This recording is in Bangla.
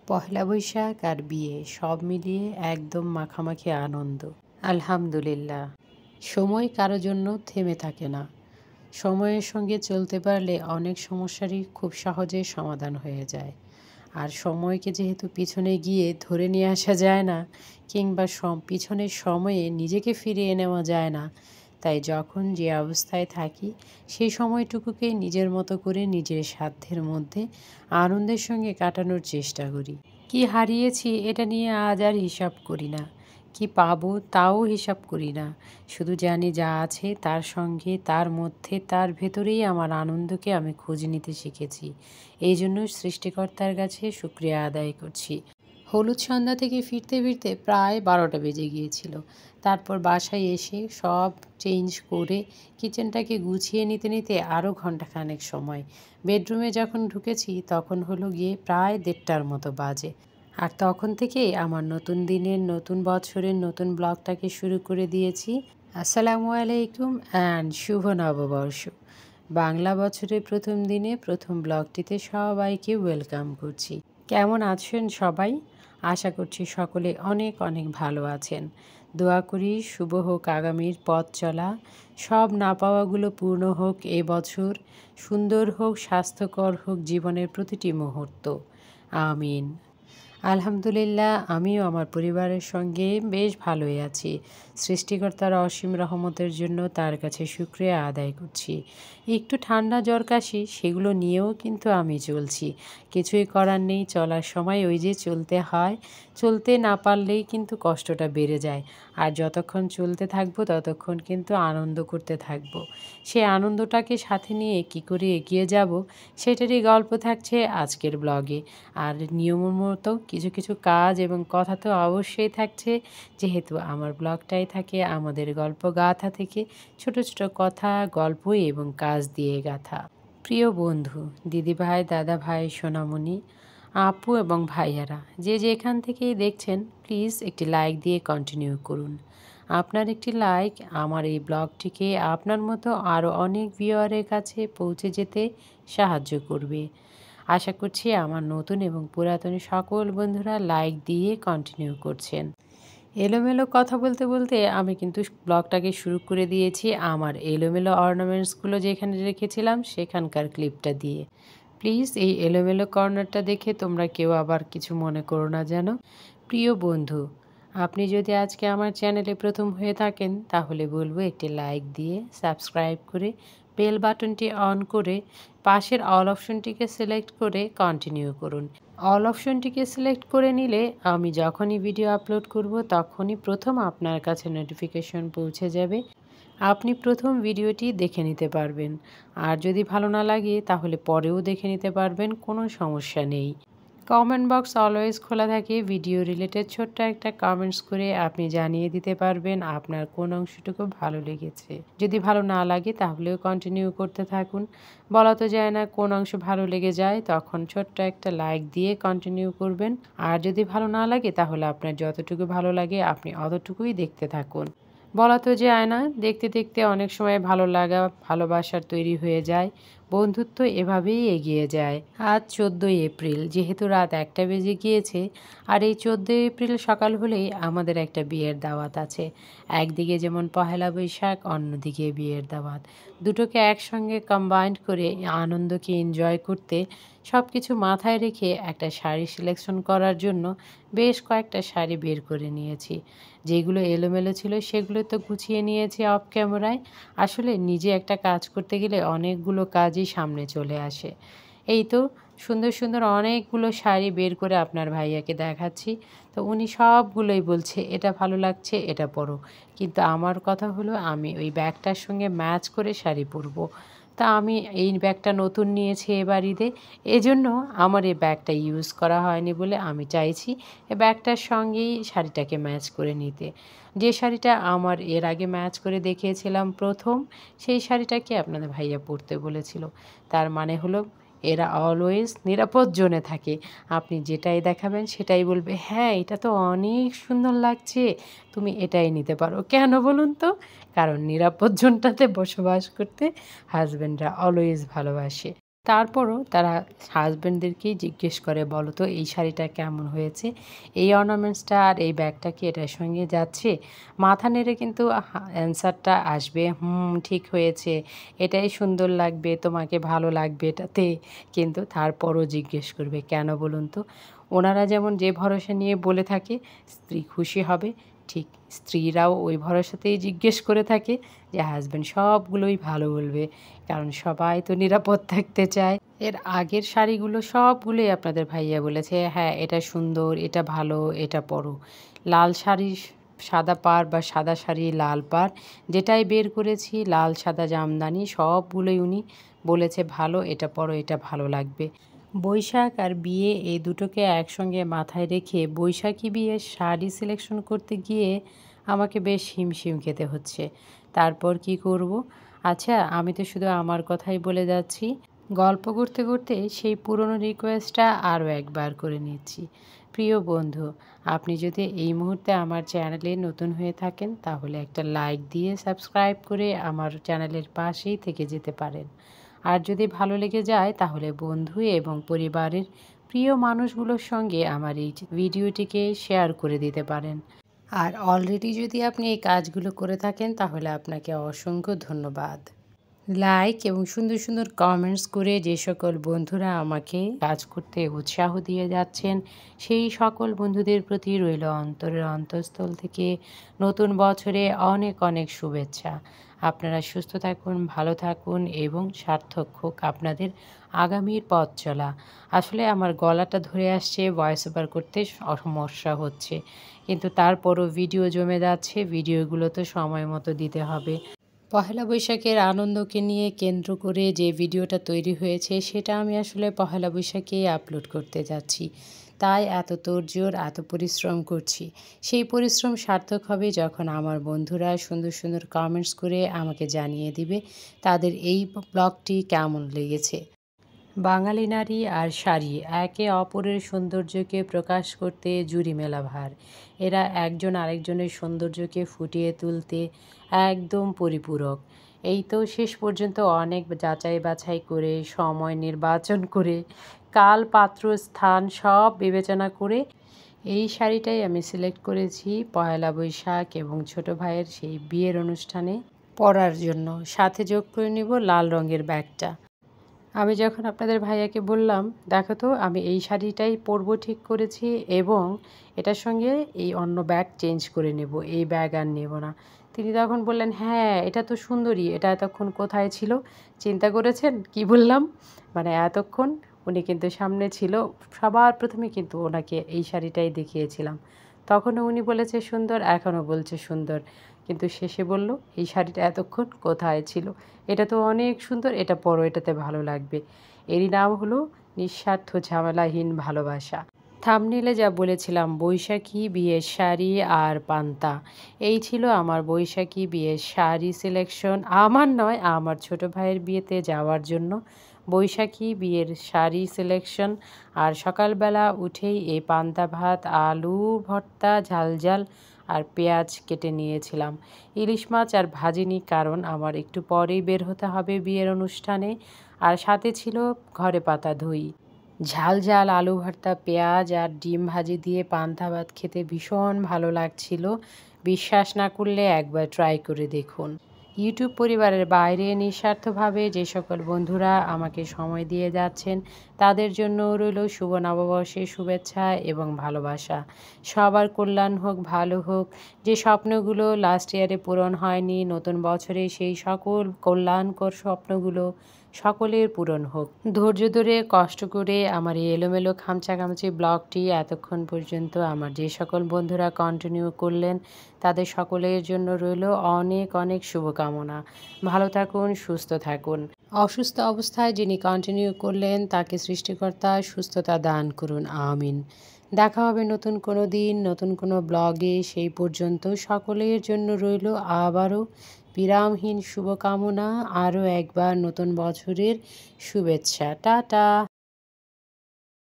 পহেলা বৈশাখ আর বিয়ে সব মিলিয়ে একদম মাখামাখি আনন্দ। আলহামদুলিল্লাহ। সময় কারো জন্য থেমে থাকে না। সময়ের সঙ্গে চলতে পারলে অনেক সমস্যারই খুব সহজে সমাধান হয়ে যায়। আর সময়কে যেহেতু পিছনে গিয়ে ধরে নিয়ে আসা যায় না, কিংবা পিছনের সময়ে নিজেকে ফিরিয়ে নেওয়া যায় না, তাই যখন যে অবস্থায় থাকি সেই সময়টুকুকে নিজের মতো করে নিজের সাধ্যের মধ্যে আনন্দের সঙ্গে কাটানোর চেষ্টা করি। কি হারিয়েছি এটা নিয়ে আজ আর হিসাব করি না, কি পাবো তাও হিসাব করি না। শুধু জানি যা আছে তার সঙ্গে, তার মধ্যে, তার ভেতরেই আমার আনন্দকে আমি খোঁজ নিতে শিখেছি। এই জন্য সৃষ্টিকর্তার কাছে শুকরিয়া আদায় করছি। হলুদ সন্ধ্যা থেকে ফিরতে ফিরতে প্রায় 12টা বেজে গিয়েছিল। তারপর বাসায় এসে সব চেঞ্জ করে কিচেনটাকে গুছিয়ে নিতে নিতে আরও ঘন্টাখানেক সময়। বেডরুমে যখন ঢুকেছি তখন হলো গিয়ে প্রায় 1:30টার মতো বাজে। আর তখন থেকেই আমার নতুন দিনের, নতুন বছরের নতুন ব্লগটাকে শুরু করে দিয়েছি। আসসালামু আলাইকুম অ্যান্ড শুভ নববর্ষ। বাংলা বছরের প্রথম দিনে প্রথম ব্লগটিতে সবাইকে ওয়েলকাম করছি। কেমন আছেন সবাই? আশা করছি সকলে অনেক অনেক ভালো আছেন। দোয়া করি শুভ হোক আগামীর পথ চলা, সব না পাওয়াগুলো পূর্ণ হোক এ বছর, সুন্দর হোক, স্বাস্থ্যকর হোক জীবনের প্রতিটি মুহূর্ত। আমিন। আলহামদুলিল্লাহ, আমিও আমার পরিবারের সঙ্গে বেশ ভালোই আছি। সৃষ্টিকর্তার অসীম রহমতের জন্য তার কাছে শুকরিয়া আদায় করছি। একটু ঠান্ডা জ্বর কাশি সেগুলো নিয়েও কিন্তু আমি চলছি। কিছুই করার নেই, চলার সময় ওই যে চলতে হয়। চলতে না পারলেই কিন্তু কষ্টটা বেড়ে যায়। আর যতক্ষণ চলতে থাকবো ততক্ষণ কিন্তু আনন্দ করতে থাকবো। সেই আনন্দটাকে সাথে নিয়ে কী করে এগিয়ে যাব সেটারই গল্প থাকছে আজকের ব্লগে। আর নিয়ম মতো কিছু কিছু কাজ এবং কথা তো অবশ্যই থাকছে, যেহেতু আমার ব্লগটাই থাকে আমাদের গল্প গাথা থেকে, ছোট ছোট কথা, গল্প এবং কাজ দিয়ে গাথা। প্রিয় বন্ধু, দিদিভাই, দাদা ভাই, সোনামণি, আপু এবং ভাইয়ারা, যে যেখান থেকেই দেখছেন প্লিজ একটি লাইক দিয়ে কন্টিনিউ করুন। আপনার একটি লাইক আমার এই ব্লগটিকে আপনার মতো আরও অনেক ভিউয়ারের কাছে পৌঁছে যেতে সাহায্য করবে। আশা করছি আমার নতুন এবং পুরাতন সকল বন্ধুরা লাইক দিয়ে কন্টিনিউ করছেন। এলোমেলো কথা বলতে বলতে আমি কিন্তু ব্লগটাকে শুরু করে দিয়েছি আমার এলোমেলো অর্নামেন্টসগুলো যেখানে রেখেছিলাম সেখানকার ক্লিপটা দিয়ে। প্লিজ এই এলোমেলো কর্নারটা দেখে তোমরা কেউ আবার কিছু মনে করো না যেন। প্রিয় বন্ধু, আপনি যদি আজকে আমার চ্যানেলে প্রথম হয়ে থাকেন তাহলে বলবো একটি লাইক দিয়ে সাবস্ক্রাইব করে বেল বাটনটি অন করে পাশের অল অপশনটিকে সিলেক্ট করে কন্টিনিউ করুন। অল অপশনটিকে সিলেক্ট করে নিলে আমি যখনই ভিডিও আপলোড করব তখনই প্রথম আপনার কাছে নোটিফিকেশন পৌঁছে যাবে। আপনি প্রথম ভিডিওটি দেখে নিতে পারবেন। আর যদি ভালো না লাগে তাহলে পরেও দেখে নিতে পারবেন, কোনো সমস্যা নেই। কমেন্ট বক্স অলওয়েজ খোলা থাকে। ভিডিও রিলেটেড ছোট্ট একটা কমেন্টস করে আপনি জানিয়ে দিতে পারবেন আপনার কোন অংশটুকু ভালো লেগেছে। যদি ভালো না লাগে তাহলেও কন্টিনিউ করতে থাকুন। বলা তো যায় না কোন অংশ ভালো লেগে যায়, তখন ছোট্ট একটা লাইক দিয়ে কন্টিনিউ করবেন। আর যদি ভালো না লাগে তাহলে আপনার যতটুকু ভালো লাগে আপনি অতটুকুই দেখতে থাকুন। বলা তো যায় না, দেখতে দেখতে অনেক সময় ভালো লাগা, ভালোবাসার তৈরি হয়ে যায়, বন্ধুত্ব এভাবেই এগিয়ে যায়। আজ 14ই এপ্রিল, যেহেতু রাত 1টা বেজে গিয়েছে, আর এই 14ই এপ্রিল সকাল হলেই আমাদের একটা বিয়ের দাওয়াত আছে। একদিকে যেমন পহেলা বৈশাখ, অন্যদিকে বিয়ের দাওয়াত। দুটোকে একসঙ্গে কম্বাইন্ড করে আনন্দকে এনজয় করতে সব কিছু মাথায় রেখে একটা শাড়ি সিলেকশন করার জন্য বেশ কয়েকটা শাড়ি বের করে নিয়েছি। যেগুলো এলোমেলো ছিল সেগুলো তো গুছিয়ে নিয়েছি অফ ক্যামেরায়। আসলে নিজে একটা কাজ করতে গেলে অনেকগুলো কাজই সামনে চলে আসে। এই তো সুন্দর সুন্দর অনেকগুলো শাড়ি বের করে আপনার ভাইয়াকে দেখাচ্ছি, তো উনি সবগুলোই বলছে এটা ভালো লাগছে, এটা পরো। কিন্তু আমার কথা হলো আমি ওই ব্যাগটার সঙ্গে ম্যাচ করে শাড়ি পরবো। তা আমি এই ব্যাগটা নতুন নিয়েছি এবার ঈদে, এজন্য আমার এই ব্যাগটা ইউজ করা হয়নি বলে আমি চাইছি এই ব্যাগটার সঙ্গেই শাড়িটাকে ম্যাচ করে নিতে। যে শাড়িটা আমার এর আগে ম্যাচ করে দেখিয়েছিলাম প্রথম, সেই শাড়িটাকে আপনাদের ভাইয়া পরতে বলেছিল। তার মানে হলো এরা অলওয়েজ নিরাপদ জোনে থাকে। আপনি যেটাই দেখাবেন সেটাই বলবে, হ্যাঁ এটা তো অনেক সুন্দর লাগছে, তুমি এটাই নিতে পারো। কেন বলুন তো? কারণ নিরাপদ জোনটাতে বসবাস করতে হাজব্যান্ডরা অলওয়েজ ভালোবাসে। তারপরও তারা হাজব্যান্ডদেরকেই জিজ্ঞেস করে, বলো তো এই শাড়িটা কেমন হয়েছে, এই অর্নামেন্টসটা আর এই ব্যাগটা কি এটার সঙ্গে যাচ্ছে। মাথা নেড়ে কিন্তু অ্যান্সারটা আসবে, ঠিক হয়েছে, এটাই সুন্দর লাগবে, তোমাকে ভালো লাগবে এটাতে। কিন্তু তারপরও জিজ্ঞেস করবে, কেন বলুন তো। ওনারা যেমন যে ভরসা নিয়ে বলে থাকে স্ত্রী খুশি হবে, ঠিক স্ত্রীরাও ওই ভরসাতেই জিজ্ঞেস করে থাকে যে হাজব্যান্ড সবগুলোই ভালো বলবে, কারণ সবাই তো নিরাপদ থাকতে চায়। এর আগের শাড়িগুলো সবগুলোই আপনাদের ভাইয়া বলেছে, হ্যাঁ এটা সুন্দর, এটা ভালো, এটা পরো। লাল শাড়ি সাদা পাড় বা সাদা শাড়ি লাল পাড়, যেটাই বের করেছি লাল সাদা জামদানি সবগুলোই উনি বলেছে ভালো, এটা পরো, এটা ভালো লাগবে। বৈশাখ আর বিয়ে এই দুটোকে একসঙ্গে মাথায় রেখে বৈশাখী বিয়ের শাড়ি সিলেকশন করতে গিয়ে আমাকে বেশ হিমশিম খেতে হচ্ছে। তারপর কি করব? আচ্ছা, আমি তো শুধু আমার কথাই বলে যাচ্ছি। গল্প করতে করতে সেই পুরনো রিকোয়েস্টটা আরও একবার করে নিচ্ছি। প্রিয় বন্ধু, আপনি যদি এই মুহূর্তে আমার চ্যানেলে নতুন হয়ে থাকেন তাহলে একটা লাইক দিয়ে সাবস্ক্রাইব করে আমার চ্যানেলের পাশেই থেকে যেতে পারেন। আর যদি ভালো লেগে যায় তাহলে বন্ধু এবং পরিবারের প্রিয় মানুষগুলোর সঙ্গে আমার এই ভিডিওটিকে শেয়ার করে দিতে পারেন। আর অলরেডি যদি আপনি এই কাজগুলো করে থাকেন তাহলে আপনাকে অসংখ্য ধন্যবাদ। লাইক এবং সুন্দর সুন্দর কমেন্টস করে যে সকল বন্ধুরা আমাকে কাজ করতে উৎসাহ দিয়ে যাচ্ছেন, সেই সকল বন্ধুদের প্রতি রইল অন্তরের অন্তঃস্থল থেকে নতুন বছরে অনেক অনেক শুভেচ্ছা। আপনারা সুস্থ থাকুন, ভালো থাকুন এবং সার্থক হোক আপনাদের আগামীর পথ চলা। আসলে আমার গলাটা ধরে আসছে, ভয়েস ওভার করতে সমস্যা হচ্ছে, কিন্তু তারপরও ভিডিও জমে যাচ্ছে, ভিডিওগুলো তো সময় মতো দিতে হবে। পহেলা বৈশাখের আনন্দকে নিয়ে কেন্দ্র করে যে ভিডিওটা তৈরি হয়েছে সেটা আমি আসলে পহেলা বৈশাখেই আপলোড করতে যাচ্ছি, তাই এত তোড়জোড়, এত পরিশ্রম করছি। সেই পরিশ্রম সার্থক হবে যখন আমার বন্ধুরা সুন্দর সুন্দর কমেন্টস করে আমাকে জানিয়ে দিবে তাদের এই ব্লগটি কেমন লেগেছে। বাঙালি নারী আর শাড়ি একে অপরের সৌন্দর্যকে প্রকাশ করতে জুড়ি মেলা ভার। এরা একজন আরেকজনের সৌন্দর্যকে ফুটিয়ে তুলতে একদম পরিপূরক। এই তো শেষ পর্যন্ত অনেক যাচাই বাছাই করে, সময় নির্বাচন করে, কাল পাত্র স্থান সব বিবেচনা করে এই শাড়িটাই আমি সিলেক্ট করেছি পয়লা বৈশাখ এবং ছোট ভাইয়ের সেই বিয়ের অনুষ্ঠানে পরার জন্য। সাথে যোগ করে নিব লাল রঙের ব্যাগটা। আমি যখন আপনাদের ভাইয়াকে বললাম, দেখো তো আমি এই শাড়িটাই পরবো ঠিক করেছি এবং এটার সঙ্গে এই অন্য ব্যাগ চেঞ্জ করে নেব, এই ব্যাগ আর নেব না। তিনি তখন বললেন, হ্যাঁ এটা তো সুন্দরী, এটা এতক্ষণ কোথায় ছিল, চিন্তা করেছেন কি বললাম। মানে এতক্ষণ উনি কিন্তু সামনে ছিল, সবার প্রথমে কিন্তু ওনাকে এই শাড়িটাই দেখিয়েছিলাম। তখনও উনি বলেছে সুন্দর, এখনও বলছে সুন্দর, কিন্তু শেষে বলল এই শাড়িটা এতক্ষণ কোথায় ছিল, এটা তো অনেক সুন্দর, এটা পরো, এটাতে ভালো লাগবে। এরই নাম হলো নিঃস্বার্থ ঝামেলাহীন ভালোবাসা। থাম্বনেইলে যা বলেছিলাম বৈশাখী বিয়ের শাড়ি আর পান্তা, এই ছিল আমার বৈশাখী বিয়ের শাড়ি সিলেকশন। আমার নয়, আমার ছোট ভাইয়ের বিয়েতে যাওয়ার জন্য বৈশাখী বিয়ের শাড়ি সিলেকশন। আর সকালবেলা উঠেই এই পান্তা ভাত, আলু ভর্তা, ঝাল ঝাল আর পেঁয়াজ কেটে নিয়েছিলাম। ইলিশ মাছ আর ভাজিনি, কারণ আমার একটু পরেই বের হতে হবে বিয়ের অনুষ্ঠানে। আর সাথে ছিল ঘরে পাতা দই। ঝাল ঝাল আলু ভর্তা, পেঁয়াজ আর ডিম ভাজি দিয়ে পান্তা ভাত খেতে ভীষণ ভালো লাগছিল। বিশ্বাস না করলে একবার ট্রাই করে দেখুন। ইউটিউব পরিবারের বাইরে নিঃস্বার্থভাবে যে সকল বন্ধুরা আমাকে সময় দিয়ে যাচ্ছেন তাদের জন্য রইল শুভ নববর্ষের শুভেচ্ছা এবং ভালোবাসা। সবার কল্যাণ হোক, ভালো হোক। যে স্বপ্নগুলো লাস্ট ইয়ারে পূরণ হয়নি, নতুন বছরে সেই সকল কল্যাণকর স্বপ্নগুলো সকলের পূরণ হোক। ধৈর্য ধরে কষ্ট করে আমার এই এলোমেলো খামচাখামচি ব্লগটি এতক্ষণ পর্যন্ত আমার যে সকল বন্ধুরা কন্টিনিউ করলেন তাদের সকলের জন্য রইল অনেক অনেক শুভকামনা। ভালো থাকুন, সুস্থ থাকুন। অসুস্থ অবস্থায় যিনি কন্টিনিউ করলেন তাকে সৃষ্টিকর্তা সুস্থতা দান করুন, আমিন। দেখা হবে নতুন কোনো দিন, নতুন কোনো ব্লগে। সেই পর্যন্ত সকলের জন্য রইল আবারও বিরামহীন শুভকামনা, আরও একবার নতুন বছরের শুভেচ্ছা। টাটা।